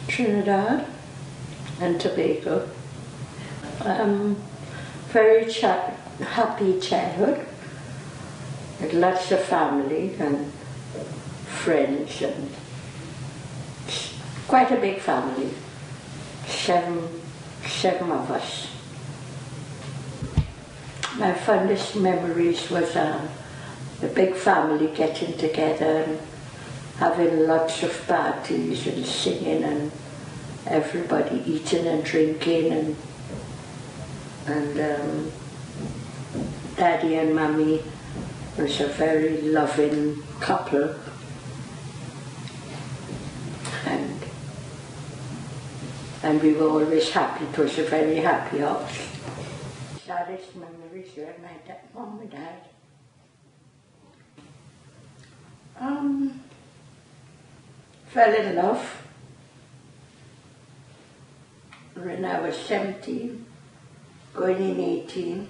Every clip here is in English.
Trinidad and Tobago. Very happy childhood, with lots of family and friends, and quite a big family, seven of us. My fondest memories was the big family getting together and having lots of parties and singing and everybody eating and drinking, and Daddy and Mummy was a very loving couple, and we were always happy. It was a very happy house. Saddest memories were my mom and dad. Fell in love when I was 17, going in 18.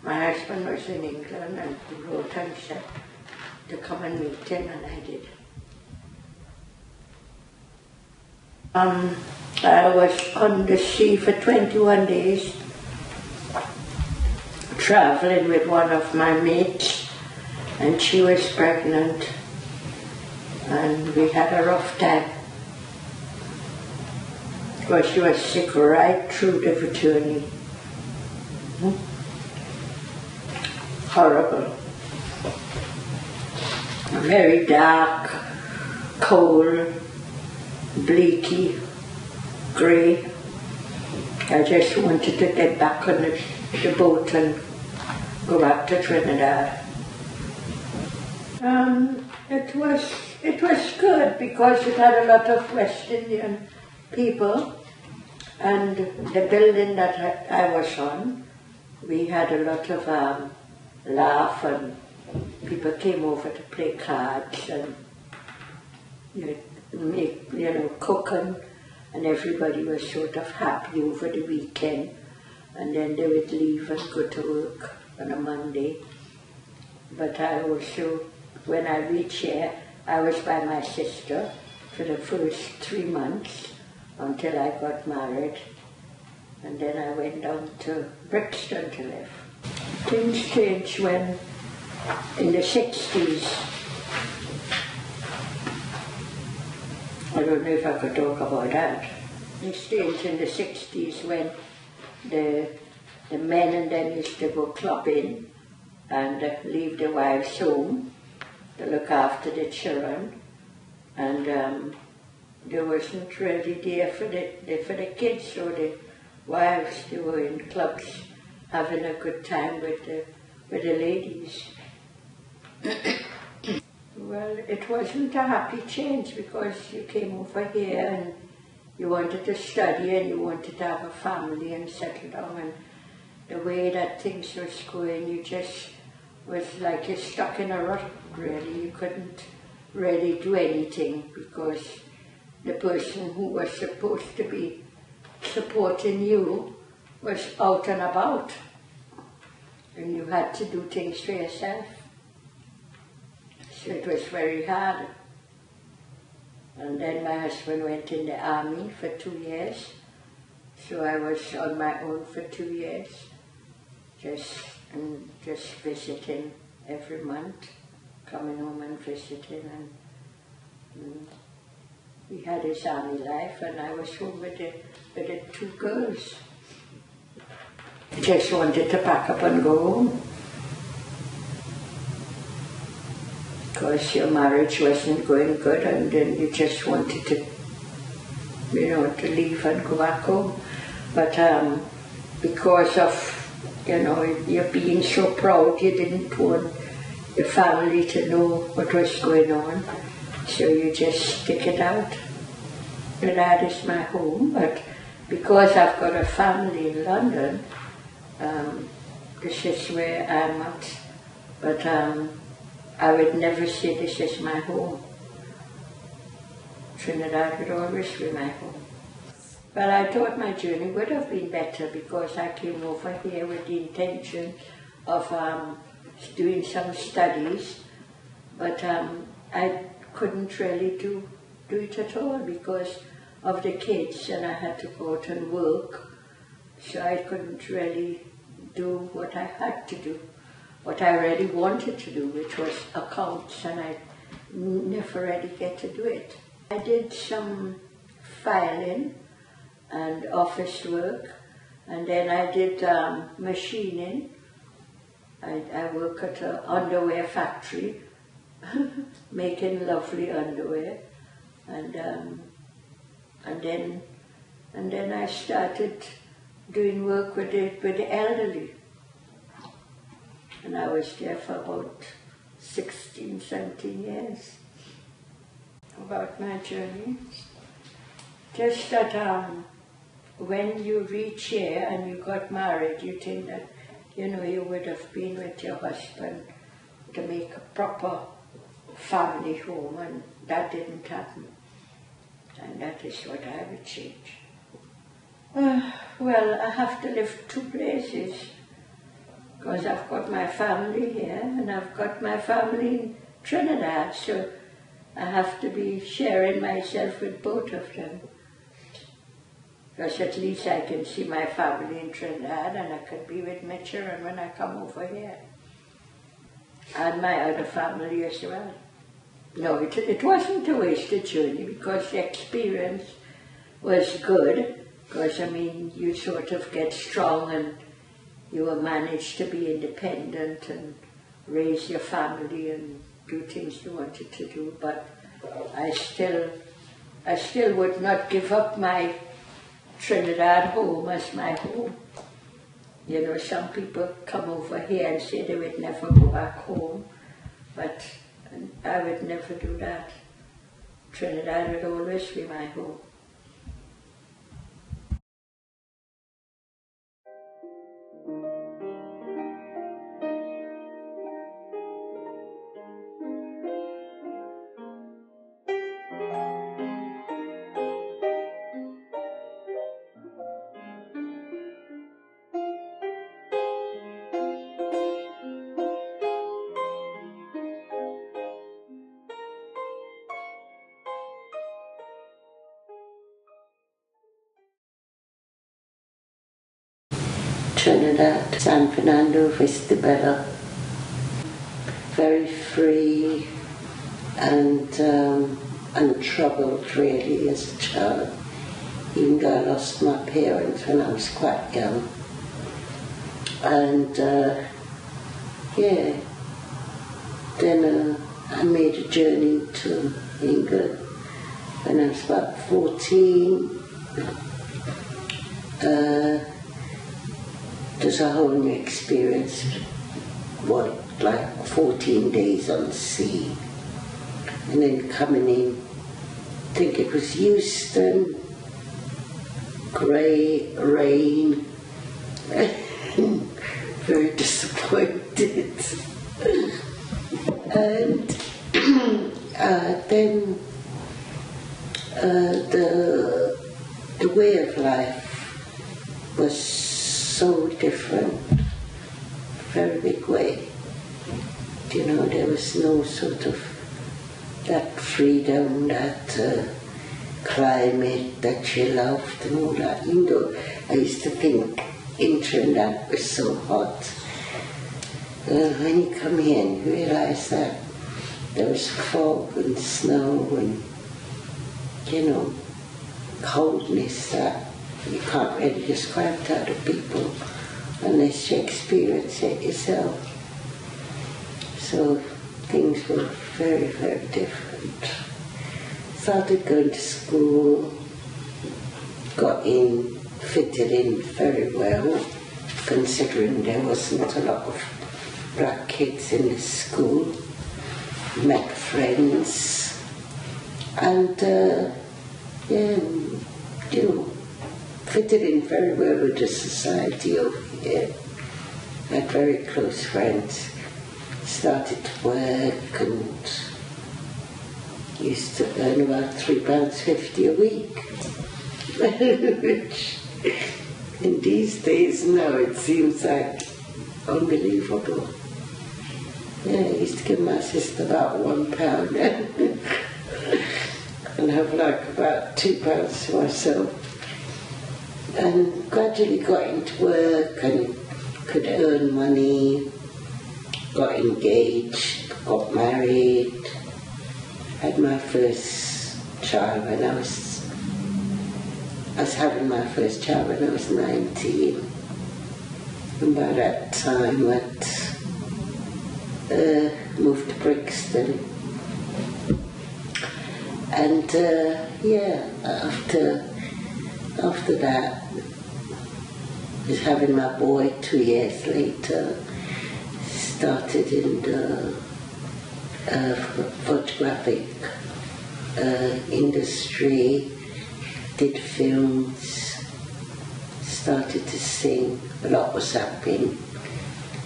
My husband was in England, and he wrote and said to come and meet him, and I did. I was on the sea for 21 days, traveling with one of my mates, and she was pregnant, and we had a rough time because she was sick right through the journey. Horrible. Very dark, cold, bleaky, grey. I just wanted to get back on the boat and go back to Trinidad. It was good because it had a lot of West Indian people, and the building that I was on, we had a lot of laugh, and people came over to play cards and cooking, and everybody was sort of happy over the weekend, and then they would leave and go to work on a Monday. But I also, when I reached here, I was by my sister for the first 3 months until I got married, and then I went down to Brixton to live. Things changed when, in the 60s, I don't know if I could talk about that. Things changed in the 60s when the men and them used to go clubbing and leave the wives home to look after the children, and there wasn't really there for the kids, so the wives, they were in clubs having a good time with the ladies. Well, it wasn't a happy change because you came over here and you wanted to study and you wanted to have a family and settle down, and the way that things was going, you just was like you're stuck in a rut, really. You couldn't really do anything because the person who was supposed to be supporting you was out and about, and you had to do things for yourself. So it was very hard. And then my husband went in the army for 2 years, so I was on my own for 2 years, just visiting every month, coming home and visiting, and he had his army life, and I was home with the 2 girls. I just wanted to pack up and go home, because your marriage wasn't going good, and then you just wanted to, to leave and go back home. But because of, you being so proud, you didn't want the family to know what was going on, so you just stick it out. That is my home, but because I've got a family in London, this is where I'm at. But I would never say this is my home. Trinidad would always be my home. Well, I thought my journey would have been better because I came over here with the intention of doing some studies, but I couldn't really do it at all because of the kids, and I had to go out and work, so I couldn't really do what I had to do, what I really wanted to do, which was accounts, and I never really get to do it. I did some filing and office work, and then I did machining. I work at an underwear factory, making lovely underwear, and then I started doing work with the elderly, and I was there for about 16, 17 years. About my journey, just that when you reach here and you got married, you think that, you know, you would have been with your husband to make a proper family home, and that didn't happen. And that is what I would change. Well, I have to live two places, because I've got my family here and I've got my family in Trinidad, so I have to be sharing myself with both of them. Because at least I can see my family in Trinidad, and I can be with my children when I come over here. And my other family as well. No, it wasn't a wasted journey because the experience was good. Because, I mean, you sort of get strong and you will manage to be independent and raise your family and do things you wanted to do. But I still would not give up my Trinidad home as my home. You know, some people come over here and say they would never go back home, but I would never do that. Trinidad would always be my home. Trinidad, San Fernando, Vista Bella. Very free and untroubled really as a child, even though I lost my parents when I was quite young. And yeah, then I made a journey to England when I was about 14. It was a whole new experience, like 14 days on sea, and then coming in, I think it was Houston, grey, rain, very disappointed. And then the way of life was so different, very big way. You know, there was no sort of that freedom, that climate that you loved and all that. Even though I used to think in Trinidad was so hot. When you come here and you realise that there was fog and snow and, you know, coldness that you can't really describe to other people unless you experience it yourself. So things were very, very different. Started going to school, got in, fitted in very well, considering there wasn't a lot of black kids in the school. Met friends, and yeah, you know, fitted in very well with the society over here. had very close friends. Started to work and used to earn about £3.50 a week. Which in these days now it seems like unbelievable. Yeah, I used to give my sister about £1 and have like about £2 to myself. And gradually got into work and could earn money, got engaged, got married, had my first child when I was having my first child when I was 19. And by that time I'd moved to Brixton. And yeah, after that, was having my boy 2 years later, started in the photographic industry, did films, started to sing. A lot was happening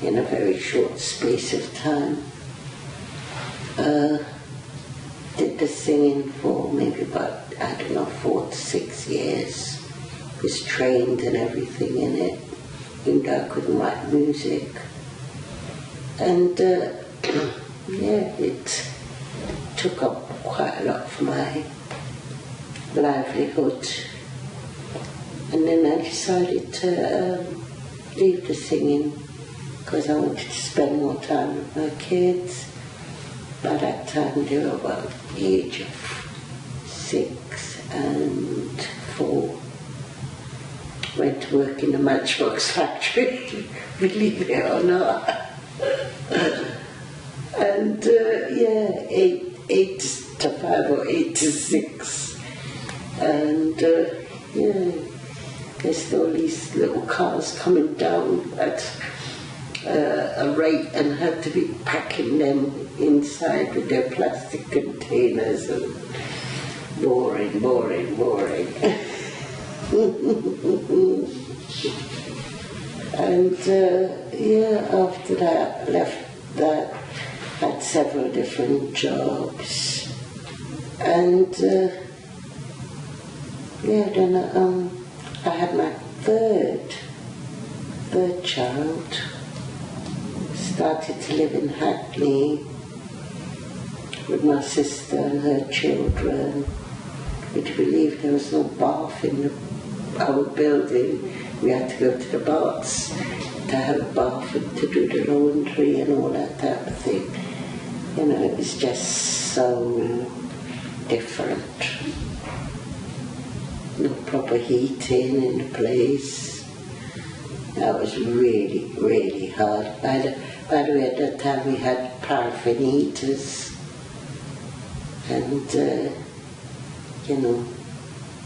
in a very short space of time. Did the singing for maybe about, 4 to 6 years. Was trained and everything in it, even though I couldn't write music. And yeah, it took up quite a lot for my livelihood. And then I decided to leave the singing because I wanted to spend more time with my kids. By that time they were about the age of 6 and 4. Went to work in a matchbox factory, believe it or not. And yeah, 8 to 5 or 8 to 6. And yeah, there's all these little cars coming down at a rate and had to be packing them inside with their plastic containers, and boring. And yeah, after that, left that, had several different jobs, and yeah, then I had my third child. Started to live in Hackney with my sister and her children. Would you believe there was no bath in our building? We had to go to the baths to have a bath and to do the laundry and all that type of thing. You know, it was just so different. No proper heating in the place. That was really, really hard. By the way, at that time we had paraffin heaters, and you know,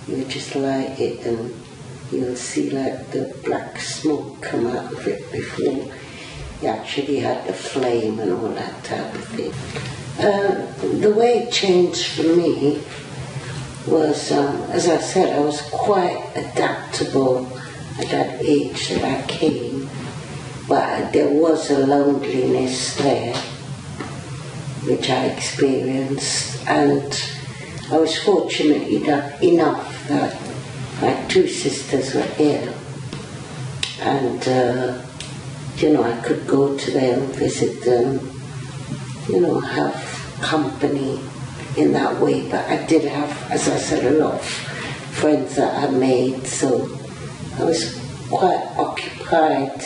you would just light it and you'll see like the black smoke come out of it before you actually had the flame and all that type of thing. The way it changed for me was, as I said, I was quite adaptable at that age that I came, but there was a loneliness there which I experienced, and I was fortunate enough that my 2 sisters were here, and you know, I could go to them, visit them, you know, have company in that way. But I did have, as I said, a lot of friends that I made, so I was quite occupied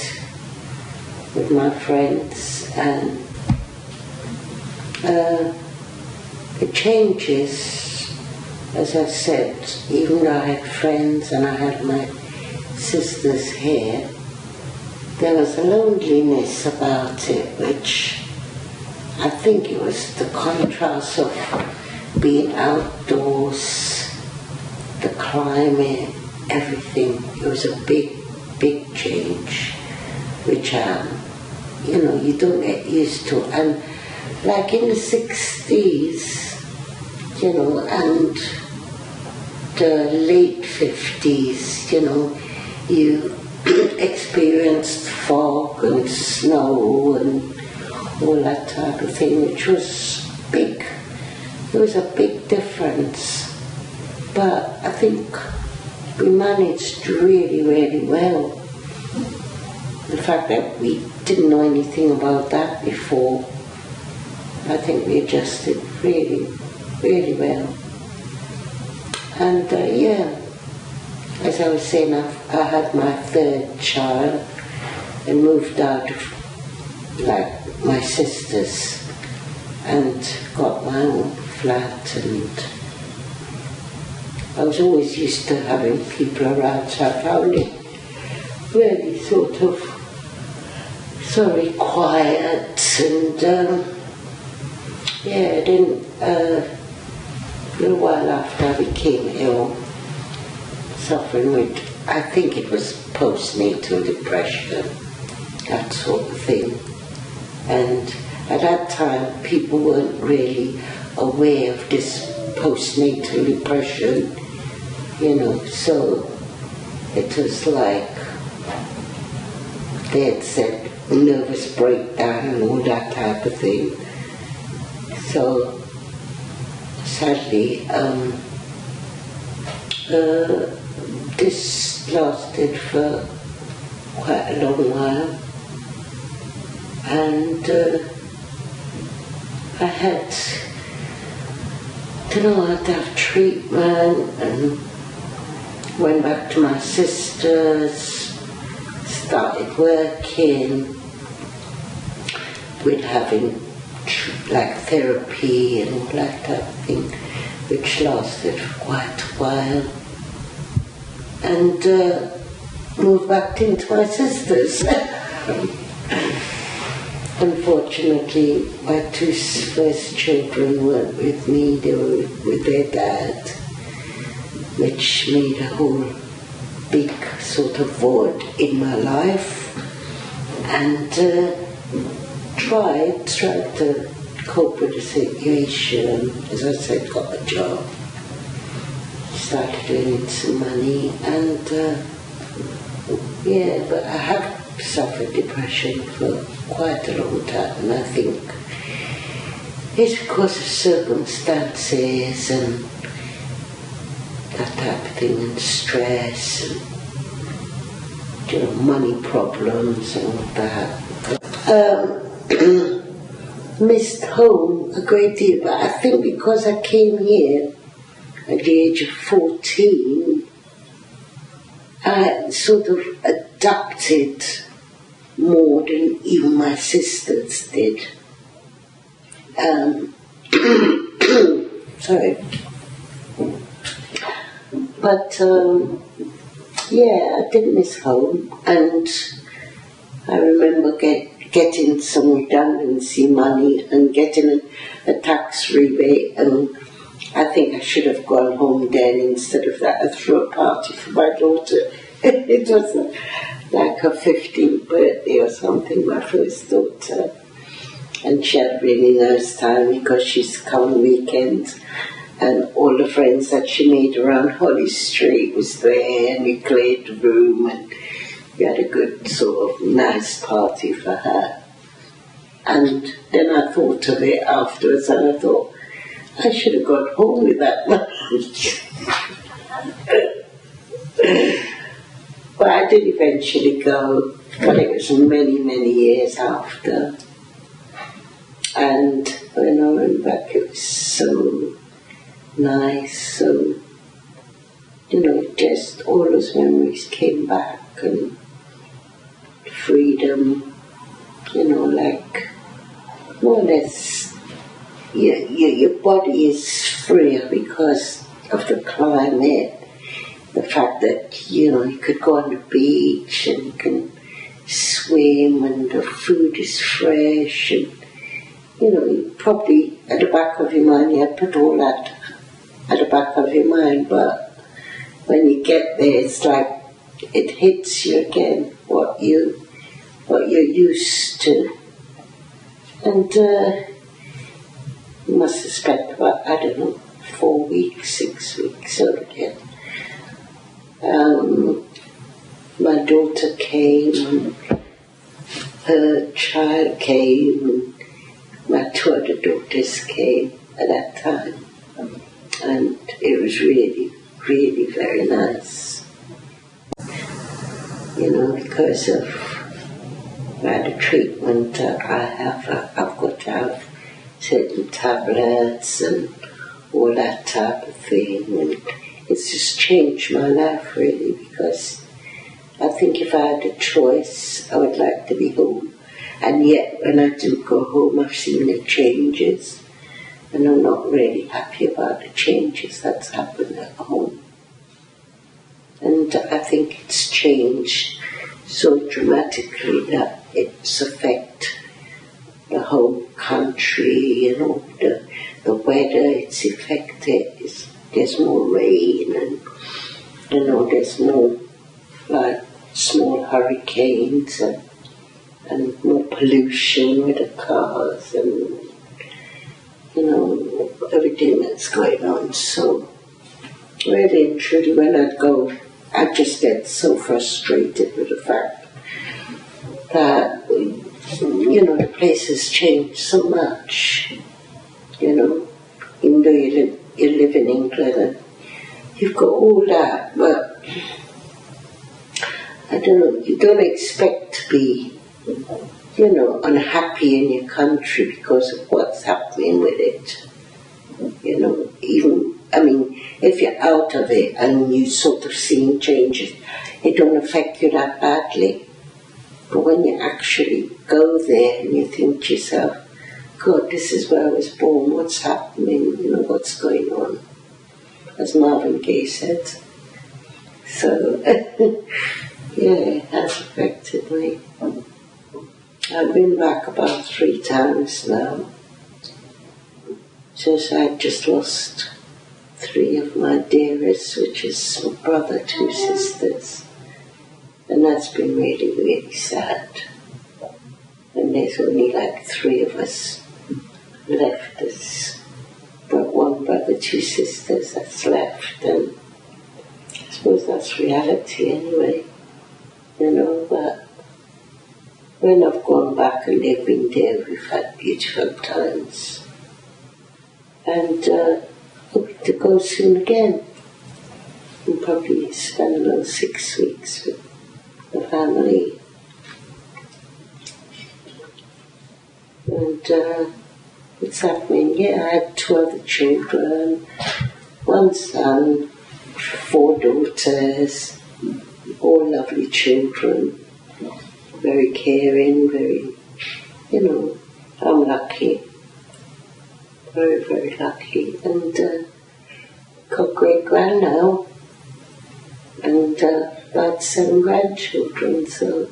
with my friends, and it changes, as I said, even though I had friends and I had my sisters here, there was a loneliness about it, which I think it was the contrast of being outdoors, the climate, everything. It was a big, big change, which you know, you don't get used to. And like in the 60s, you know, and the late 50s, you know, experienced fog and snow and all that type of thing, which was big. There was a big difference. But I think we managed really, really well. The fact that we didn't know anything about that before, I think we adjusted really, really well. And as I was saying, I had my third child and moved out of my sister's and got my own flat, and I was always used to having people around, so I found it really sort of quiet, and then a little while after I became ill, suffering with, I think it was postnatal depression, that sort of thing. And at that time, people weren't really aware of this postnatal depression, so it was like they had said nervous breakdown and all that type of thing. So sadly, this lasted for quite a long while, and I had to have treatment, and went back to my sister's, started working with having therapy and all that type of thing, which lasted for quite a while, and moved back into my sister's. Unfortunately, my two first children weren't with me, they were with their dad, which made a whole big sort of void in my life, and tried to cope with the situation. As I said, got a job, started earning some money, and but I have suffered depression for quite a long time, and I think it's because of circumstances and that type of thing, and stress and money problems and all that. Missed home a great deal, but I think because I came here at the age of 14, I sort of adapted more than even my sisters did. Sorry. But I did miss home, and I remember getting some redundancy money and getting a tax rebate, and I think I should have gone home then instead of that. I threw a party for my daughter. It was like her 15th birthday or something, my first daughter. And she had really nice time because she's come weekends, and all the friends that she made around Holly Street was there, and we cleared the room, and we had a good sort of nice party for her. And then I thought of it afterwards, and I thought, I should have gone home with that money. But I did eventually go, but it was many, many years after. And when I went back, it was so nice, so, just all those memories came back, and freedom, more or less, your body is freer because of the climate, the fact that, you could go on the beach and you can swim, and the food is fresh, and, you probably at the back of your mind, you put all that at the back of your mind, but when you get there, it's like it hits you again, what you're used to. And you must have spent about, 4 weeks, 6 weeks over there. my daughter came, her child came, my two other daughters came at that time. And it was really, really very nice. You know, because of the treatment that I have, I've got to have certain tablets and all that type of thing. And it's just changed my life really, because I think if I had a choice, I would like to be home. And yet when I do go home, I've seen the changes. And I'm not really happy about the changes that's happened at home. And I think it's changed so dramatically that it's affected the whole country, you know, the weather, it's affected. There's more rain and, you know, there's more like small hurricanes and more pollution with the cars and, you know, everything that's going on. So really and truly when I go, I just get so frustrated with the fact that, you know, the place has changed so much. You know, even though you live in England and you've got all that, but I don't know, you don't expect to be, you know, unhappy in your country because of what's happening with it. You know, even, I mean, if you're out of it and you sort of seeing changes, it don't affect you that badly. But when you actually go there and you think to yourself, God, this is where I was born, what's happening, you know, what's going on, as Marvin Gaye said. So, yeah, it has affected me. I've been back about 3 times now, since I just lost 3 of my dearest, which is my brother, 2 sisters. And that's been really, really sad. And there's only like 3 of us left. There's but 1 brother, 2 sisters that's left. And I suppose that's reality anyway. You know, but when I've gone back and they've been there, we've had beautiful times. And hoping to go soon again. And probably spend another 6 weeks with the family. And what's happening? Yeah, I had 2 other children, 1 son, 4 daughters, all lovely children, very caring, very, you know, I'm lucky, very, very lucky. And got great-grand now, and about 7 grandchildren, so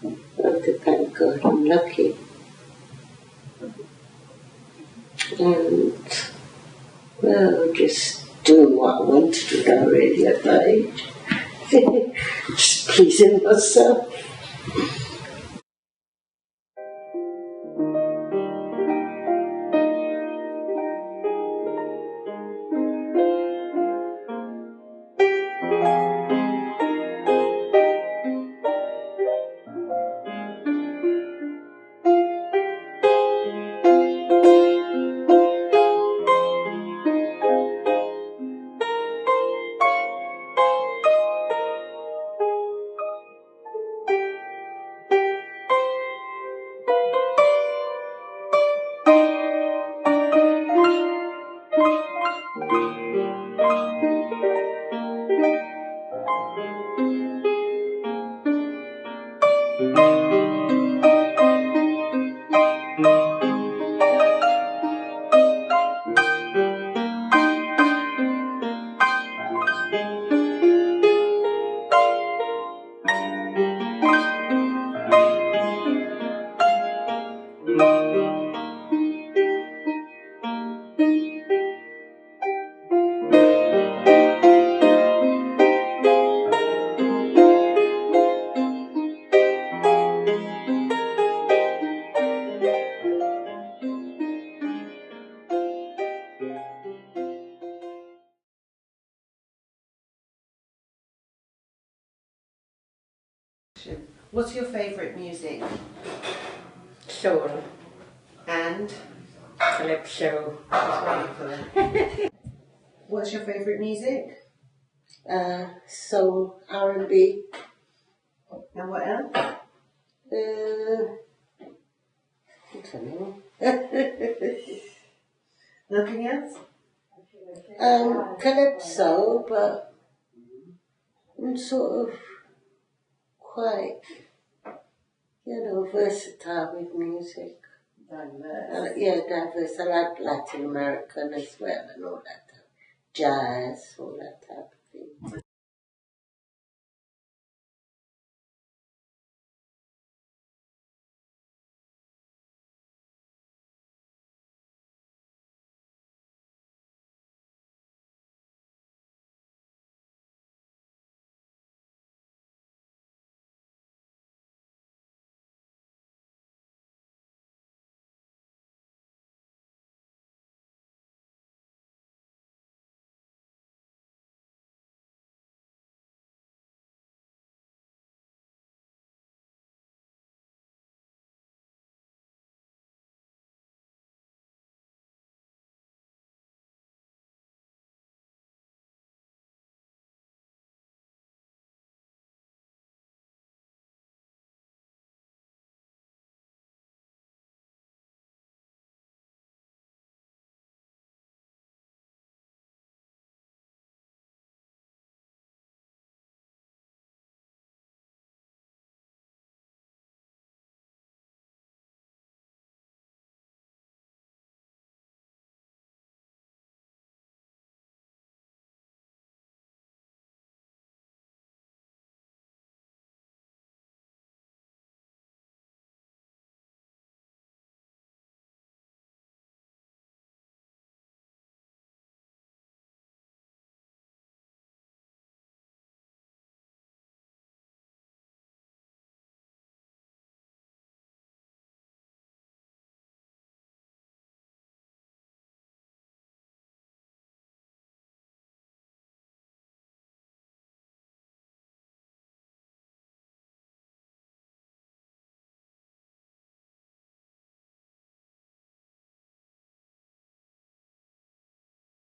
I have to thank God I'm lucky. And, well, just doing what I want to do now really at my age. Just pleasing myself. What's your favourite music? Soul, And? calypso. What's your favourite music? Soul, R&B. And what else? I don't know. Nothing else? Calypso, but I'm sort of quite, versatile with music. Diverse. I like Latin American as well and all that. Jazz, all that type of thing.